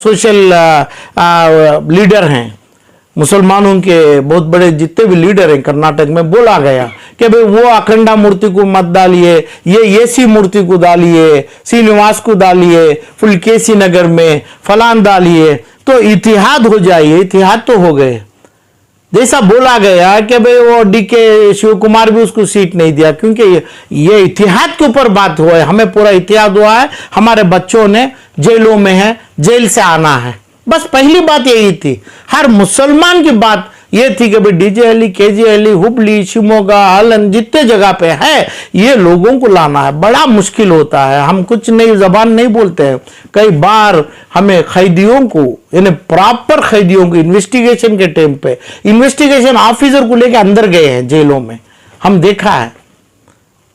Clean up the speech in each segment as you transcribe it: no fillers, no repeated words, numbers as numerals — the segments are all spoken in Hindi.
सोशल लीडर हैं, मुसलमानों के बहुत बड़े जितने भी लीडर हैं कर्नाटक में, बोला गया कि भाई वो अखंडा मूर्ति को मत डालिए, ये एसी मूर्ति को डालिए, श्रीनिवास को डालिए, पुलकेशी नगर में फलान डालिए, तो इतिहाद हो जाइए। इतिहाद तो हो गए, जैसा बोला गया कि भाई वो डीके शिव कुमार भी उसको सीट नहीं दिया, क्योंकि ये इतिहाद के ऊपर बात हुआ है। हमें पूरा इतिहाद हुआ है, हमारे बच्चों ने जेलों में है, जेल से आना है, बस पहली बात यही थी। हर मुसलमान की बात ये थी कि भाई डीजेहल्ली, केजीहल्ली, हुबली, शिवमोगा, आलन जितने जगह पे है, ये लोगों को लाना है। बड़ा मुश्किल होता है, हम कुछ नई जबान नहीं बोलते हैं। कई बार हमें कैदियों को, यानी प्रॉपर कैदियों को इन्वेस्टिगेशन के टाइम पे इन्वेस्टिगेशन ऑफिसर को लेके अंदर गए हैं जेलों में, हम देखा है।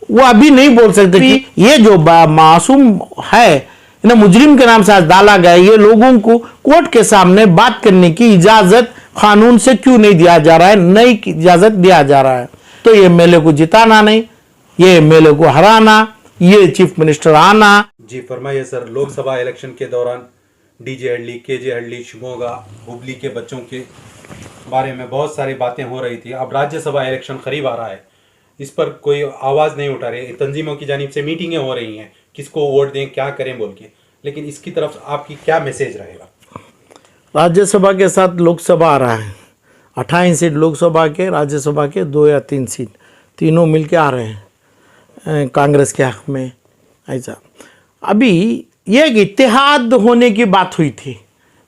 वो अभी नहीं बोल सकते कि ये जो मासूम है इन्हें मुजरिम के नाम से आज डाला गया, ये लोगों को कोर्ट के सामने बात करने की इजाजत कानून से क्यों नहीं दिया जा रहा है, नई इजाजत दिया जा रहा है। तो ये एमएलए को जिताना नहीं, ये एमएलए को हराना, ये चीफ मिनिस्टर आना। जी फरमाइए सर, लोकसभा इलेक्शन के दौरान डीजेहल्ली, केजेहल्ली, शिवमोगा, हुबली के बच्चों के बारे में बहुत सारी बातें हो रही थी। अब राज्यसभा इलेक्शन करीब आ रहा है, इस पर कोई आवाज़ नहीं उठा रही। तंजीमों की जानिब से मीटिंगें हो रही हैं, किसको वोट दें, क्या करें बोल के, लेकिन इसकी तरफ आपकी क्या मैसेज रहेगा? राज्यसभा के साथ लोकसभा आ रहा है, 28 सीट लोकसभा के, राज्यसभा के 2 या 3 सीट, तीनों मिलके आ रहे हैं कांग्रेस के हक में। ऐसा अभी ये एक इत्तेहाद होने की बात हुई थी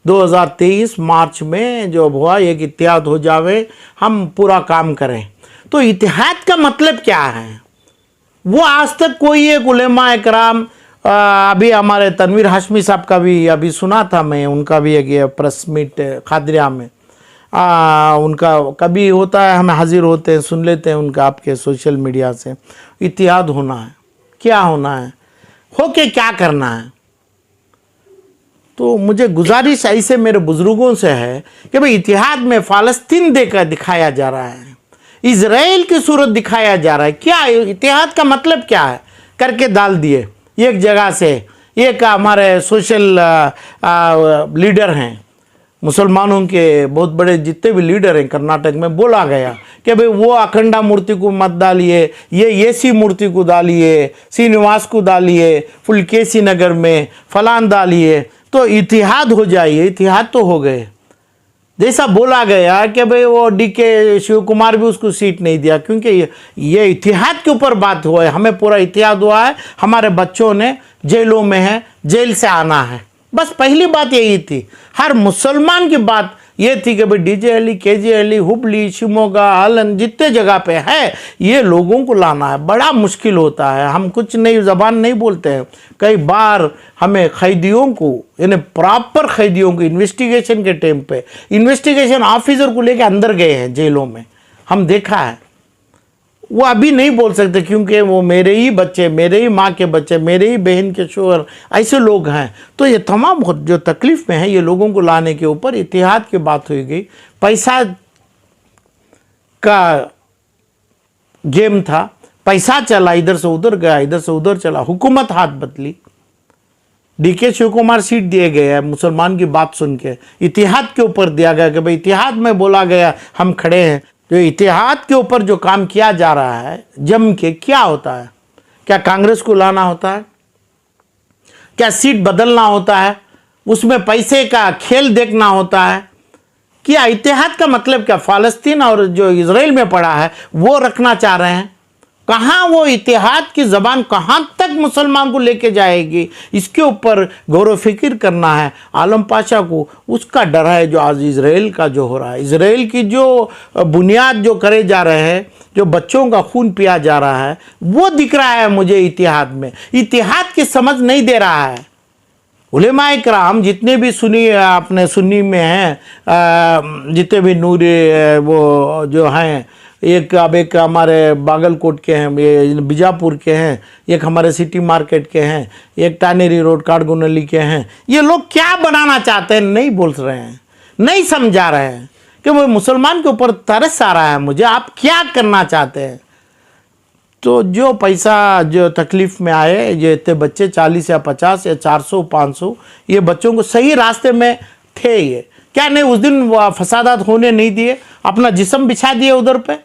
2023 मार्च में, जो हुआ एक इत्तेहाद हो जावे, हम पूरा काम करें। तो इत्तेहाद का मतलब क्या है, वो आज तक कोई एक उलेमा इकराम, अभी हमारे तनवीर हाशमी साहब का भी अभी सुना था मैं, उनका भी एक प्रेस मीट खादरिया में, उनका कभी होता है, हम हाजिर होते हैं, सुन लेते हैं उनका आपके सोशल मीडिया से। इत्तेहाद होना है, क्या होना है, होके क्या करना है। तो मुझे गुजारिश ऐसे मेरे बुजुर्गों से है कि भाई इत्तेहाद में फ़लस्तीन देकर दिखाया जा रहा है, इजराइल की सूरत दिखाया जा रहा है। क्या इत्तेहाद का मतलब क्या है, करके डाल दिए एक जगह से। एक हमारे सोशल लीडर हैं, मुसलमानों के बहुत बड़े जितने भी लीडर हैं कर्नाटक में, बोला गया कि भाई वो अखंडा मूर्ति को मत डालिए, ये एसी मूर्ति को डालिए, श्रीनिवास को डालिए, पुलकेशी नगर में फलान डालिए, तो इतिहाद हो जाइए। इतिहाद तो हो गए, जैसा बोला गया कि भाई वो डीके शिव कुमार भी उसको सीट नहीं दिया, क्योंकि ये इतिहाद के ऊपर बात हुआ है। हमें पूरा इतिहाद हुआ है, हमारे बच्चों ने जेलों में है, जेल से आना है, बस पहली बात यही थी। हर मुसलमान की बात ये थी कि भाई डीजेहल्ली, केजीहल्ली, हुबली, शिवमोगा, आलन जितने जगह पे है, ये लोगों को लाना है। बड़ा मुश्किल होता है, हम कुछ नई जबान नहीं बोलते हैं। कई बार हमें कैदियों को, यानी प्रॉपर कैदियों को इन्वेस्टिगेशन के टाइम पे इन्वेस्टिगेशन ऑफिसर को लेके अंदर गए हैं जेलों में, हम देखा है। वो अभी नहीं बोल सकते, क्योंकि वो मेरे ही बच्चे, मेरे ही माँ के बच्चे, मेरे ही बहन के शोहर, ऐसे लोग हैं। तो ये तमाम जो तकलीफ़ में है, ये लोगों को लाने के ऊपर इत्तेहाद की बात हुई गई। पैसा का गेम था, पैसा चला, इधर से उधर गया, इधर से उधर चला, हुकूमत हाथ बदली, डीके शिव कुमार सीट दिए गए हैं मुसलमान की बात सुन के। इत्तेहाद के ऊपर दिया गया कि भाई इत्तेहाद में बोला गया हम खड़े हैं। तो इत्तेहाद के ऊपर जो काम किया जा रहा है जम के, क्या होता है? क्या कांग्रेस को लाना होता है? क्या सीट बदलना होता है? उसमें पैसे का खेल देखना होता है? क्या इत्तेहाद का मतलब क्या? फ़लस्तीन और जो इजराइल में पड़ा है वो रखना चाह रहे हैं। कहाँ वो इत्तेहाद की ज़बान कहाँ तक मुसलमान को लेके जाएगी, इसके ऊपर गौर फिक्र करना है आलम पाशा को। उसका डर है जो आज इजराइल का जो हो रहा है, इजराइल की जो बुनियाद जो करे जा रहे हैं, जो बच्चों का खून पिया जा रहा है, वो दिख रहा है मुझे इत्तेहाद में। इत्तेहाद की समझ नहीं दे रहा है। उलेमा इकराम जितने भी सुन्नी, अपने सुन्नी में हैं, जितने भी नूरी वो जो हैं, एक हमारे बागलकोट के हैं, ये बीजापुर के हैं, एक हमारे सिटी मार्केट के हैं, एक टानेरी रोड काटगुनली के हैं। ये लोग क्या बनाना चाहते हैं नहीं बोल रहे हैं, नहीं समझा रहे हैं कि वो मुसलमान के ऊपर तरस आ रहा है मुझे। आप क्या करना चाहते हैं? तो जो पैसा जो तकलीफ में आए, जो इतने बच्चे 40 या 50 या 400 500 ये बच्चों को सही रास्ते में थे, ये क्या नहीं उस दिन फसादात होने नहीं दिए, अपना जिस्म बिछा दिए उधर पे।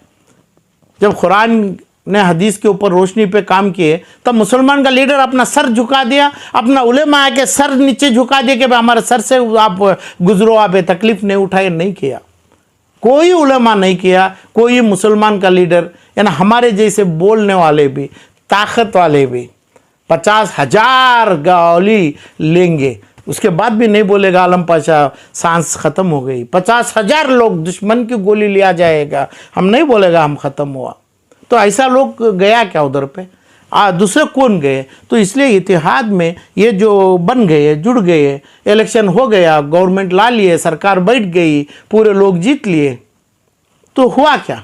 जब कुरान ने हदीस के ऊपर रोशनी पे काम किए तब मुसलमान का लीडर अपना सर झुका दिया, अपना उलेमा के सर नीचे झुका दिया कि भाई हमारे सर से आप गुजरो, आप ये तकलीफ नहीं उठाए। नहीं किया, कोई उलेमा नहीं किया, कोई मुसलमान का लीडर, यानी हमारे जैसे बोलने वाले भी, ताकत वाले भी 50,000 गाली लेंगे, उसके बाद भी नहीं बोलेगा आलम पाशा सांस ख़त्म हो गई। 50,000 लोग दुश्मन की गोली लिया जाएगा, हम नहीं बोलेगा हम ख़त्म हुआ। तो ऐसा लोग गया क्या उधर पे? दूसरे कौन गए? तो इसलिए इतिहाद में ये जो बन गए, जुड़ गए, इलेक्शन हो गया, गवर्नमेंट ला लिए, सरकार बैठ गई, पूरे लोग जीत लिए, तो हुआ क्या?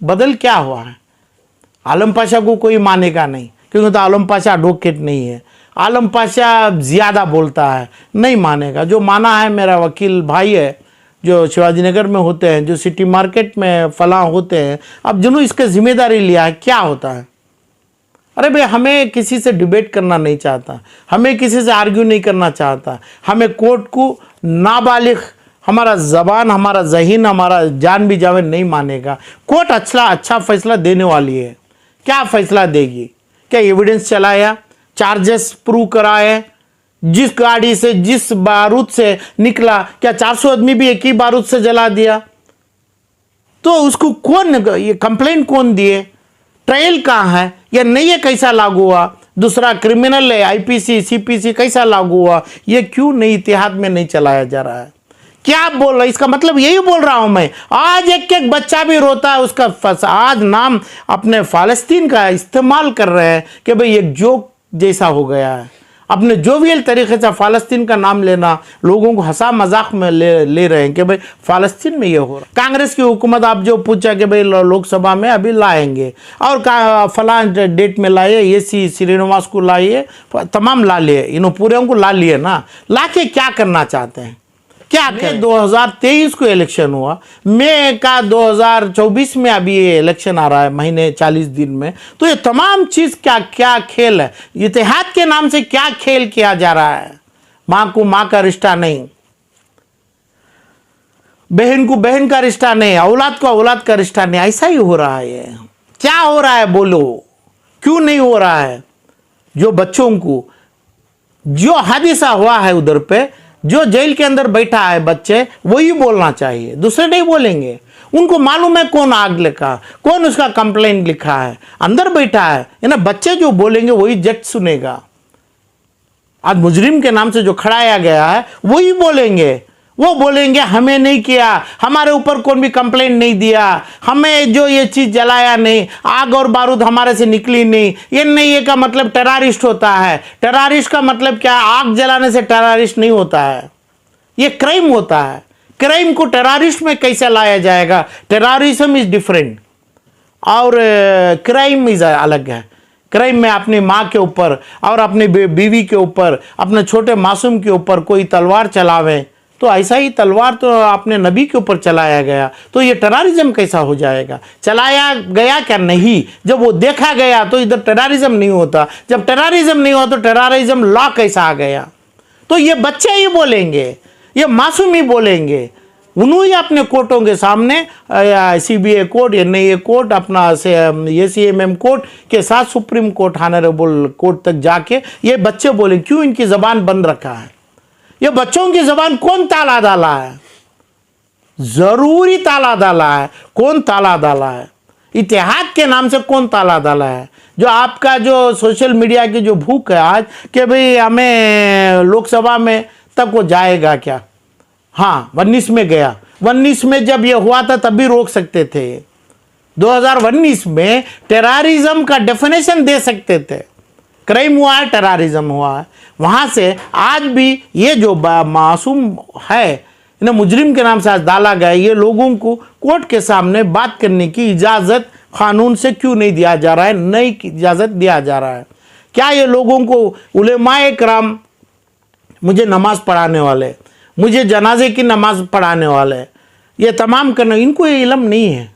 बदल क्या हुआ है? आलम पाशा को कोई मानेगा नहीं, क्योंकि तो आलम पाशा एडवोकेट नहीं है, आलम पाशा ज़्यादा बोलता है, नहीं मानेगा। जो माना है मेरा वकील भाई है जो शिवाजी नगर में होते हैं, जो सिटी मार्केट में फलां होते हैं, अब जिन्होंने इसका जिम्मेदारी लिया है, क्या होता है? अरे भाई हमें किसी से डिबेट करना नहीं चाहता, हमें किसी से आर्ग्यू नहीं करना चाहता, हमें कोर्ट को नाबालिग, हमारा ज़बान, हमारा जहीन, हमारा जान भी जावे नहीं मानेगा। कोर्ट अच्छा फैसला देने वाली है, क्या फैसला देगी? क्या एविडेंस चलाया, चार्जेस प्रूव कराए, जिस गाड़ी से जिस बारूद से निकला, क्या 400 आदमी भी एक ही बारूद से जला दिया? तो उसको कौन, ये कंप्लेंट कौन दिए? ट्रायल कहाँ है? या नहीं, ये कैसा लागू हुआ? दूसरा क्रिमिनल है, आईपीसी सीपीसी कैसा लागू हुआ? ये क्यों नहीं इतिहाद में नहीं चलाया जा रहा है? क्या बोल रहा है? इसका मतलब यही बोल रहा हूं मैं, आज एक एक बच्चा भी रोता है उसका आज नाम अपने फालस्तीन का इस्तेमाल कर रहे हैं कि भाई एक जोक जैसा हो गया है। अपने जोवियल तरीके से फ़लस्तीन का नाम लेना, लोगों को हंसा मजाक में ले रहे हैं कि भाई फ़लस्तीन में ये हो रहा। कांग्रेस की हुकूमत आप जो पूछा कि भाई लोकसभा में अभी लाएंगे और फला डेट में लाए, ये श्रीनिवास को लाइए, तमाम ला लिए, इन पूरे को ला लिए ना, ला के क्या करना चाहते हैं? क्या करें? 2023 को इलेक्शन हुआ, मई का 2024 में अभी ये इलेक्शन आ रहा है, महीने 40 दिन में। तो ये तमाम चीज़ क्या क्या खेल है? इतिहाद के नाम से क्या खेल किया जा रहा है? माँ को माँ का रिश्ता नहीं, बहन को बहन का रिश्ता नहीं, औलाद को औलाद का रिश्ता नहीं, ऐसा ही हो रहा है। ये क्या हो रहा है? बोलो, क्यों नहीं हो रहा है? जो बच्चों को जो हादसा हुआ है उधर पे, जो जेल के अंदर बैठा है बच्चे, वही बोलना चाहिए, दूसरे नहीं बोलेंगे। उनको मालूम है कौन आग लिखा, कौन उसका कंप्लेंट लिखा है, अंदर बैठा है ना। बच्चे जो बोलेंगे वही जज सुनेगा। आज मुजरिम के नाम से जो खड़ाया गया है वही बोलेंगे, वो बोलेंगे हमें नहीं किया, हमारे ऊपर कौन भी कंप्लेंट नहीं दिया, हमें जो ये चीज़ जलाया नहीं, आग और बारूद हमारे से निकली नहीं, ये नहीं, ये का मतलब टेररिस्ट होता है। टेररिस्ट का मतलब क्या? आग जलाने से टेररिस्ट नहीं होता है, ये क्राइम होता है। क्राइम को टेररिस्ट में कैसे लाया जाएगा? टेररिज्म इज डिफरेंट और क्राइम इज अलग है। क्राइम में अपनी माँ के ऊपर और अपनी बीवी के ऊपर, अपने छोटे मासूम के ऊपर कोई तलवार चलावे, तो ऐसा ही तलवार तो अपने नबी के ऊपर चलाया गया, तो ये टेररिज्म कैसा हो जाएगा? चलाया गया क्या? नहीं। जब वो देखा गया तो इधर टेररिज्म नहीं होता, जब टेररिज्म नहीं होता तो टेररिज्म लॉ कैसा आ गया? तो ये बच्चे ही बोलेंगे, ये मासूम ही बोलेंगे। उन्होंने अपने कोर्टों के सामने CBI कोर्ट, NIA कोर्ट, अपना ACMM कोर्ट के साथ सुप्रीम कोर्ट, ऑनरेबल कोर्ट तक जाके ये बच्चे बोले। क्यों इनकी ज़बान बंद रखा है? ये बच्चों की ज़बान कौन ताला डाला है? ज़रूरी ताला डाला है। कौन ताला डाला है? इतिहाद के नाम से कौन ताला डाला है? जो आपका जो सोशल मीडिया की जो भूख है आज कि भाई हमें लोकसभा में तक वो जाएगा क्या? हाँ, 19 में गया। 19 में जब ये हुआ था तब भी रोक सकते थे। 2019 में टेररिज्म का डेफिनेशन दे सकते थे। क्राइम हुआ है, टेररिज्म हुआ है। वहाँ से आज भी ये जो मासूम है, इन्हें मुजरिम के नाम से आज डाला गया, ये लोगों को कोर्ट के सामने बात करने की इजाज़त कानून से क्यों नहीं दिया जा रहा है? नई इजाज़त दिया जा रहा है। क्या ये लोगों को उलेमाए कराम, मुझे नमाज़ पढ़ाने वाले, मुझे जनाजे की नमाज़ पढ़ाने वाले, ये तमाम करना, इनको ये इल्म नहीं है।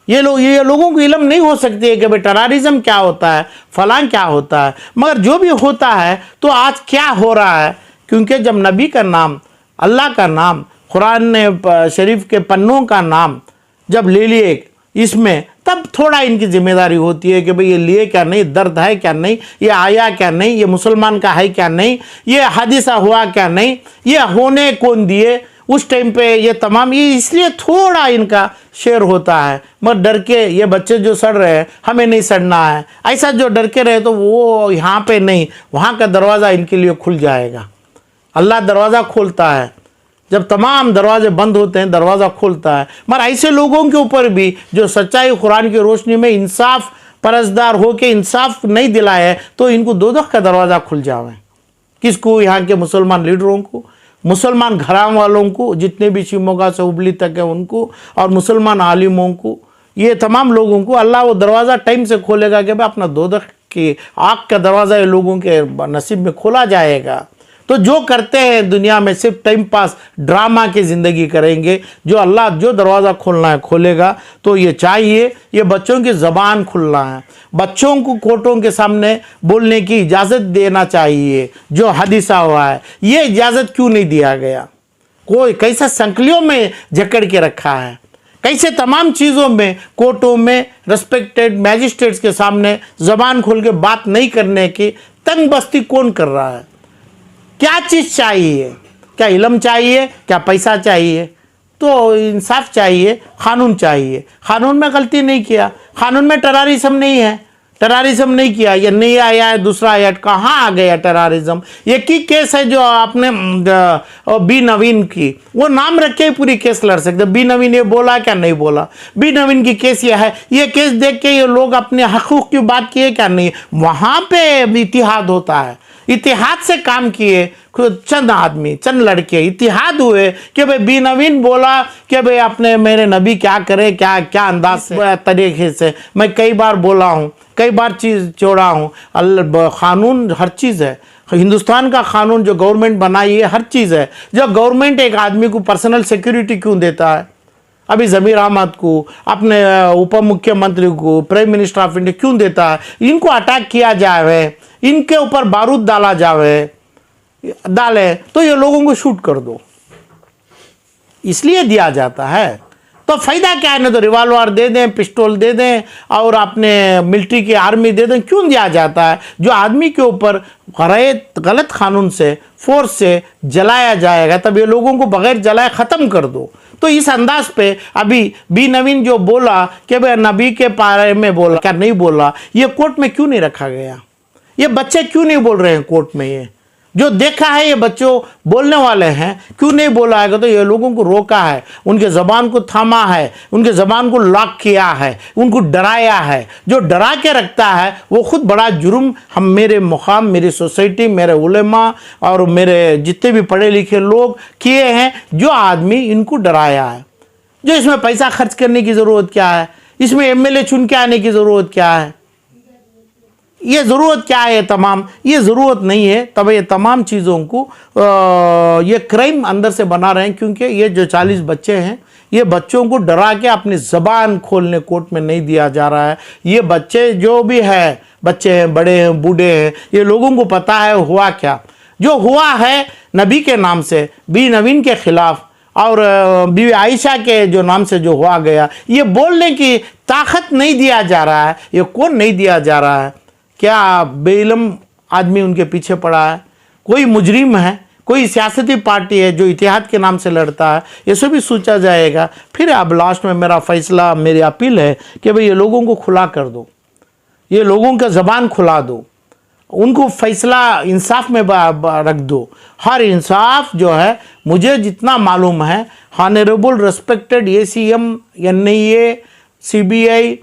ये लोगों को इल्म नहीं हो सकती है कि भाई टेररिज्म क्या होता है, फलां क्या होता है। मगर जो भी होता है तो आज क्या हो रहा है, क्योंकि जब नबी का नाम, अल्लाह का नाम, कुरान ने शरीफ के पन्नों का नाम जब ले लिए इसमें, तब थोड़ा इनकी जिम्मेदारी होती है कि भाई ये लिए क्या नहीं, दर्द है क्या नहीं, ये आया क्या नहीं, ये मुसलमान का है क्या नहीं, ये हादिसा हुआ क्या नहीं, ये होने कौन दिए उस टाइम पे, ये तमाम, ये इसलिए थोड़ा इनका शेयर होता है। मगर डर के ये बच्चे जो सड़ रहे हैं, हमें नहीं सड़ना है, ऐसा जो डर के रहे तो वो यहाँ पे नहीं, वहाँ का दरवाज़ा इनके लिए खुल जाएगा। अल्लाह दरवाज़ा खोलता है, जब तमाम दरवाजे बंद होते हैं दरवाज़ा खोलता है। मगर ऐसे लोगों के ऊपर भी जो सच्चाई कुरान की रोशनी में इंसाफ परसदार हो के इंसाफ नहीं दिलाए, तो इनको दोज़ख का दरवाज़ा खुल जावे। किसको? यहाँ के मुसलमान लीडरों को, मुसलमान घरान वालों को, जितने भी शिमोगा से हुबली तक है उनको, और मुसलमान आलिमों को, ये तमाम लोगों को अल्लाह वो दरवाज़ा टाइम से खोलेगा कि भाई अपना दोज़ख की आग का दरवाज़ा ये लोगों के नसीब में खोला जाएगा। तो जो करते हैं दुनिया में सिर्फ टाइम पास ड्रामा की ज़िंदगी करेंगे। जो अल्लाह जो दरवाज़ा खोलना है खोलेगा। तो ये चाहिए, ये बच्चों की ज़बान खुलना है, बच्चों को कोर्टों के सामने बोलने की इजाज़त देना चाहिए। जो हादिसा हुआ है ये इजाज़त क्यों नहीं दिया गया? कोई कैसा संकलियों में जकड़ के रखा है, कैसे तमाम चीज़ों में कोर्टों में रेस्पेक्टेड मैजिस्ट्रेट्स के सामने ज़बान खोल के बात नहीं करने की तंग बस्ती कौन कर रहा है? क्या चीज़ चाहिए? क्या इल्म चाहिए? क्या पैसा चाहिए? तो इंसाफ चाहिए, कानून चाहिए। कानून में गलती नहीं किया, कानून में टेररिज्म नहीं है, टेररिज्म नहीं किया, ये नहीं आया है दूसरा आया, कहाँ आ गया टेररिज्म? ये की केस है जो आपने बी नवीन की, वो नाम रख के ही पूरी केस लड़ सकते। बी नवीन ये बोला क्या नहीं बोला? बी नवीन की केस ये है, ये केस देख के ये लोग अपने हकूक़ की बात किए क्या नहीं? वहाँ पे इतिहाद होता है, इतिहाद से काम किए चंद आदमी, चंद लड़के इतिहाद हुए कि भाई बी नवीन बोला कि भाई अपने मेरे नबी क्या करे, क्या क्या अंदाज से तरीके से। मैं कई बार बोला हूँ, कई बार चीज़ जोड़ा हूँ, कानून हर चीज़ है। हिंदुस्तान का कानून जो गवर्नमेंट बनाई है हर चीज़ है। जो गवर्नमेंट एक आदमी को पर्सनल सिक्योरिटी क्यों देता है? अभी ज़मीर अहमद को, अपने उप मुख्यमंत्री को, प्राइम मिनिस्टर ऑफ इंडिया क्यों देता है? इनको अटैक किया जाए, इनके ऊपर बारूद डाला डाले तो ये लोगों को शूट कर दो, इसलिए दिया जाता है। तो फ़ायदा क्या है? ना तो रिवाल्वर दे दें, पिस्टल दे दें और अपने मिलिट्री की आर्मी दे दें, क्यों दिया जाता है? जो आदमी के ऊपर गलत कानून से, फोर्स से जलाया जाएगा, तब ये लोगों को बगैर जलाए ख़त्म कर दो। तो इस अंदाज पे अभी बी नवीन जो बोला कि भाई नबी के बारे में बोला क्या नहीं बोला, ये कोर्ट में क्यों नहीं रखा गया? ये बच्चे क्यों नहीं बोल रहे हैं कोर्ट में? ये जो देखा है ये बच्चों बोलने वाले हैं, क्यों नहीं बोला है? तो ये लोगों को रोका है, उनके ज़बान को थामा है, उनके ज़बान को लॉक किया है, उनको डराया है। जो डरा के रखता है वो खुद बड़ा जुर्म हम, मेरे मुकाम, मेरी सोसाइटी, मेरे उलेमा और मेरे जितने भी पढ़े लिखे लोग किए हैं। जो आदमी इनको डराया है, जो इसमें पैसा खर्च करने की ज़रूरत क्या है? इसमें एमएलए चुन के आने की ज़रूरत क्या है? ये ज़रूरत क्या है? तमाम ये ज़रूरत नहीं है। तब ये तमाम चीज़ों को ये क्राइम अंदर से बना रहे हैं, क्योंकि ये जो 40 बच्चे हैं, ये बच्चों को डरा के अपनी ज़बान खोलने कोर्ट में नहीं दिया जा रहा है। ये बच्चे जो भी है, बच्चे हैं, बड़े हैं, बूढ़े हैं, ये लोगों को पता है हुआ क्या। जो हुआ है नबी के नाम से, बी नवीन के ख़िलाफ़ और बीवी आयशा के जो नाम से जो हुआ गया, ये बोलने की ताकत नहीं दिया जा रहा है। ये कौन नहीं दिया जा रहा है? क्या बेइल्म आदमी उनके पीछे पड़ा है? कोई मुजरिम है, कोई सियासती पार्टी है जो इतिहाद के नाम से लड़ता है? ये सब भी सोचा जाएगा। फिर अब लास्ट में मेरा फैसला, मेरी अपील है कि भाई ये लोगों को खुला कर दो, ये लोगों का ज़बान खुला दो, उनको फैसला इंसाफ में रख दो। हर इंसाफ जो है, मुझे जितना मालूम है, honourable respected ACM, NIA, CBI,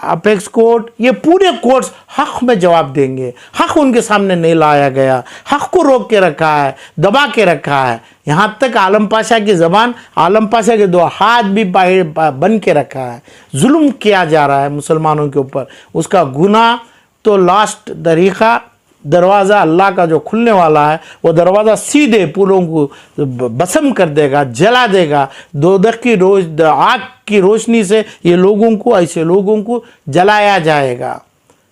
apex court, ये पूरे कोर्ट्स हक में जवाब देंगे। हक उनके सामने नहीं लाया गया, हक को रोक के रखा है, दबा के रखा है। यहाँ तक आलम पाशा की ज़बान, आलम पाशा के 2 हाथ भी बन के रखा है। जुल्म किया जा रहा है मुसलमानों के ऊपर। उसका गुनाह तो लास्ट तरीक़ा दरवाज़ा अल्लाह का जो खुलने वाला है वो दरवाज़ा सीधे पूरों को भस्म कर देगा, जला देगा। दोज़ख की आग की रोशनी से ये लोगों को, ऐसे लोगों को जलाया जाएगा।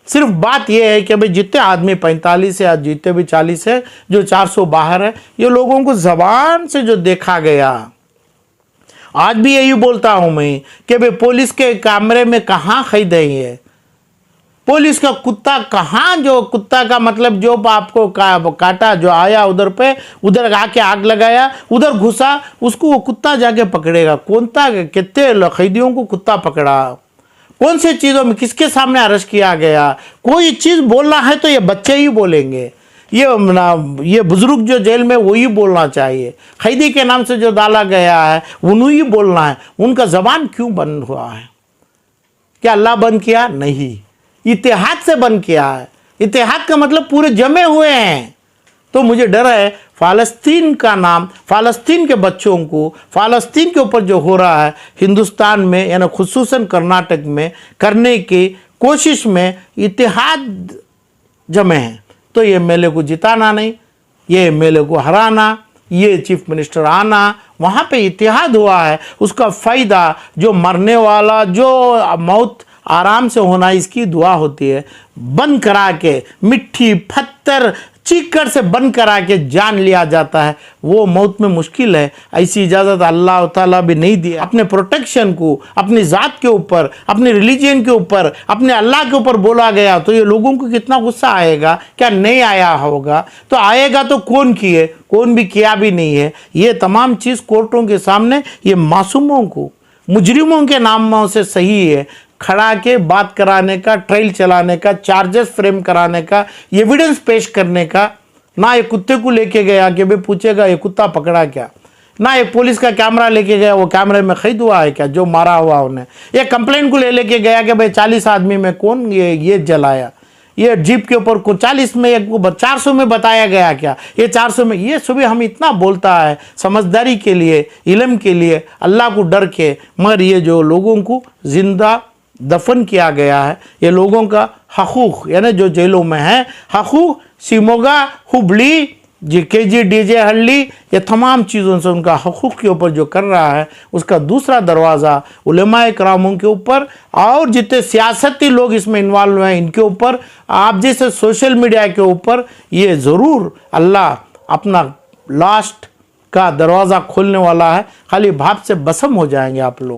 सिर्फ बात यह है कि भाई जितने आदमी 45 है या जितने भी 40 है, जो 400 बाहर है, ये लोगों को ज़बान से जो देखा गया। आज भी यही बोलता हूँ मैं कि भाई पुलिस के कैमरे में कहाँ कैद है, पुलिस का कुत्ता कहाँ, जो कुत्ता का मतलब जो आपको काटा, जो आया उधर पे, उधर आके आग लगाया, उधर घुसा, उसको वो कुत्ता जाके पकड़ेगा। कितने कैदियों को कुत्ता पकड़ा, कौन से चीज़ों में, किसके सामने अरेस्ट किया गया। कोई चीज़ बोलना है तो ये बच्चे ही बोलेंगे, ये बुजुर्ग जो जेल में वही बोलना चाहिए। कैदी के नाम से जो डाला गया है उन्हें ही बोलना है। उनका ज़बान क्यों बंद हुआ है? क्या अल्लाह बंद किया? नहीं, इत्तेहाद से बंद किया है। इत्तेहाद का मतलब पूरे जमे हुए हैं। तो मुझे डर है फ़लस्तीन का नाम, फ़लस्तीन के बच्चों को, फ़लस्तीन के ऊपर जो हो रहा है हिंदुस्तान में, यानी खुसूसन कर्नाटक में करने की कोशिश में इत्तेहाद जमे हैं। तो ये एमएलए को जिताना नहीं, ये एमएलए को हराना, ये चीफ मिनिस्टर आना, वहाँ पे इत्तेहाद हुआ है, उसका फ़ायदा जो मरने वाला, जो मौत आराम से होना, इसकी दुआ होती है। बंद करा के, मिट्टी पत्थर चीकर से बंद करा के जान लिया जाता है, वो मौत में मुश्किल है। ऐसी इजाज़त अल्लाह ताला भी नहीं दी। अपने प्रोटेक्शन को अपनी ज़ात के ऊपर, अपने रिलीजन के ऊपर, अपने अल्लाह के ऊपर बोला गया तो ये लोगों को कितना गुस्सा आएगा। क्या नहीं आया होगा? तो आएगा तो कौन किए, कौन भी किया भी नहीं है। ये तमाम चीज़ कोर्टों के सामने ये मासूमों को, मुजरिमों के नामों से सही है खड़ा के बात कराने का, ट्रायल चलाने का, चार्जेस फ्रेम कराने का, एविडेंस पेश करने का। ना ये कुत्ते को लेके गया कि भाई पूछेगा ये कुत्ता पकड़ा क्या, ना ये पुलिस का कैमरा लेके गया, वो कैमरे में कैद हुआ है क्या जो मारा हुआ उन्हें। ये कंप्लेंट को लेके गया कि भाई 40 आदमी में कौन ये जलाया, ये जीप के ऊपर को 40 में, एक 400 में बताया गया क्या, ये 400 में। ये सुबह हम इतना बोलता है समझदारी के लिए, इल्म के लिए, अल्लाह को डर के, मगर ये जो लोगों को जिंदा दफन किया गया है, ये लोगों का हकूक़, यानी जो जेलों में है हकूक़, शिमोगा, हुबली, केजी, डीजे हल्ली, ये तमाम चीज़ों से उनका हकूक़ के ऊपर जो कर रहा है, उसका दूसरा दरवाज़ा उलमाए करामों के ऊपर और जितने सियासती लोग इसमें इन्वॉल्व हैं इनके ऊपर, आप जैसे सोशल मीडिया के ऊपर, ये ज़रूर अल्लाह अपना लास्ट का दरवाज़ा खोलने वाला है। खाली भाप से भस्म हो जाएंगे आप लोग।